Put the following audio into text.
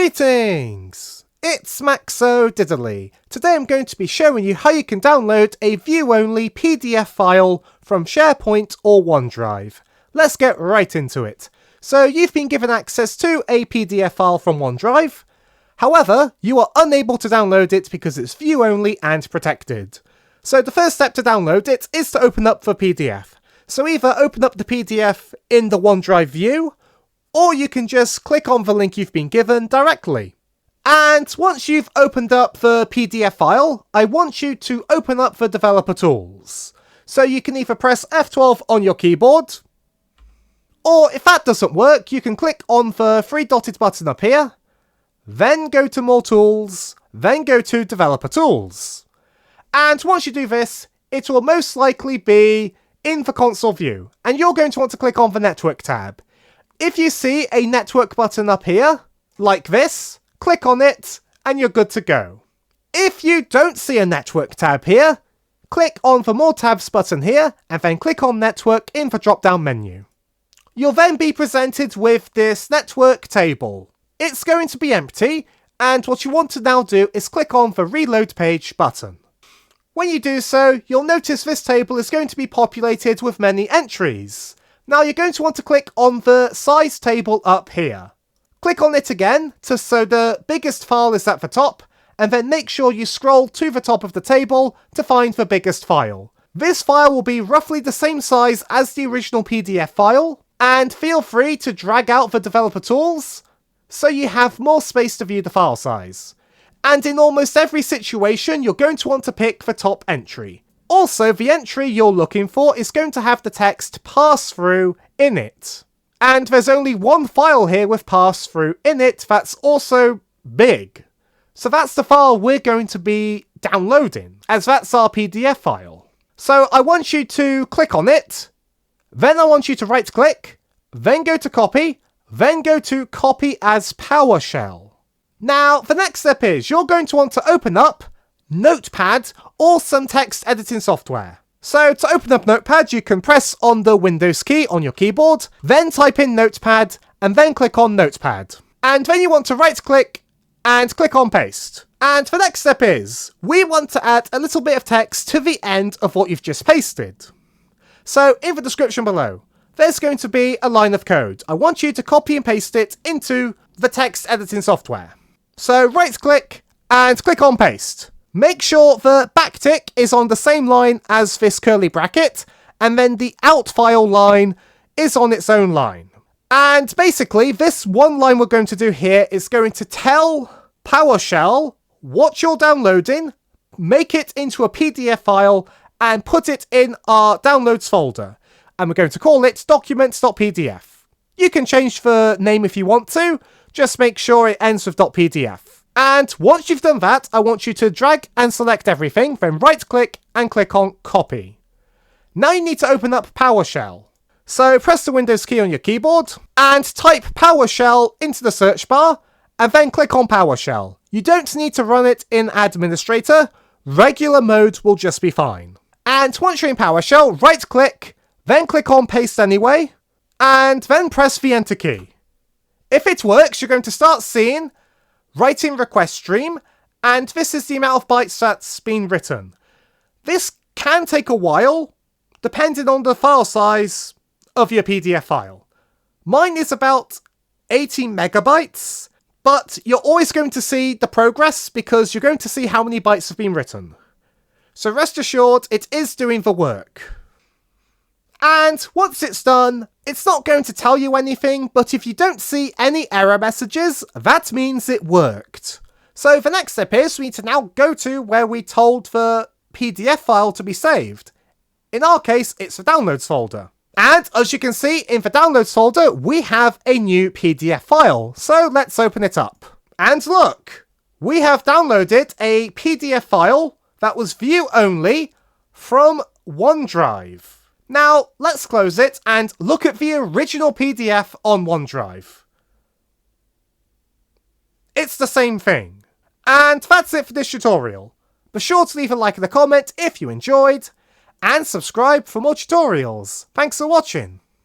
Greetings! It's Maxo Diddly. Today I'm going to be showing you how you can download a view-only PDF file from SharePoint or OneDrive. Let's get right into it. So you've been given access to a PDF file from OneDrive. However, you are unable to download it because it's view-only and protected. So the first step to download it is to open up the PDF. So either open up the PDF in the OneDrive view, or you can just click on the link you've been given directly. And once you've opened up the PDF file, I want you to open up the developer tools. So you can either press F12 on your keyboard, or if that doesn't work, you can click on the three dotted button up here, then go to more tools, then go to developer tools. And once you do this, it will most likely be in the console view, and you're going to want to click on the network tab. If you see a network button up here, like this, click on it, and you're good to go. If you don't see a network tab here, click on the More Tabs button here, and then click on Network in the drop-down menu. You'll then be presented with this network table. It's going to be empty, and what you want to now do is click on the Reload Page button. When you do so, you'll notice this table is going to be populated with many entries. Now you're going to want to click on the size table up here. Click on it again so the biggest file is at the top, and then make sure you scroll to the top of the table to find the biggest file. This file will be roughly the same size as the original PDF file, and feel free to drag out the developer tools so you have more space to view the file size. And in almost every situation, you're going to want to pick the top entry. Also, the entry you're looking for is going to have the text pass-through in it. And there's only one file here with pass-through in it that's also big. So that's the file we're going to be downloading, as that's our PDF file. So I want you to click on it, then I want you to right-click, then go to copy, then go to copy as Powershell. Now, the next step is you're going to want to open up Notepad or some text editing software. So to open up Notepad, you can press on the Windows key on your keyboard, then type in Notepad, and then click on Notepad. And then you want to right click and click on Paste. And the next step is, we want to add a little bit of text to the end of what you've just pasted. So in the description below, there's going to be a line of code. I want you to copy and paste it into the text editing software. So right click and click on Paste. Make sure the backtick is on the same line as this curly bracket, and then the out file line is on its own line. And basically, this one line we're going to do here is going to tell PowerShell what you're downloading, make it into a PDF file, and put it in our downloads folder. And we're going to call it documents.pdf. You can change the name if you want to, just make sure it ends with .pdf. And once you've done that, I want you to drag and select everything, then right click and click on copy. Now you need to open up PowerShell. So press the Windows key on your keyboard and type PowerShell into the search bar and then click on PowerShell. You don't need to run it in Administrator, regular mode will just be fine. And once you're in PowerShell, right click, then click on Paste Anyway, and then press the Enter key. If it works, you're going to start seeing writing request stream, and this is the amount of bytes that's been written. This can take a while, depending on the file size of your PDF file. Mine is about 80 megabytes, but you're always going to see the progress because you're going to see how many bytes have been written. So rest assured, it is doing the work. And once it's done, it's not going to tell you anything, but if you don't see any error messages, that means it worked. So the next step is we need to now go to where we told the PDF file to be saved. In our case, it's the downloads folder. And as you can see in the downloads folder, we have a new PDF file. So let's open it up. And look, we have downloaded a PDF file that was view only from OneDrive. Now, let's close it and look at the original PDF on OneDrive. It's the same thing. And that's it for this tutorial. Be sure to leave a like and a comment if you enjoyed, and subscribe for more tutorials. Thanks for watching.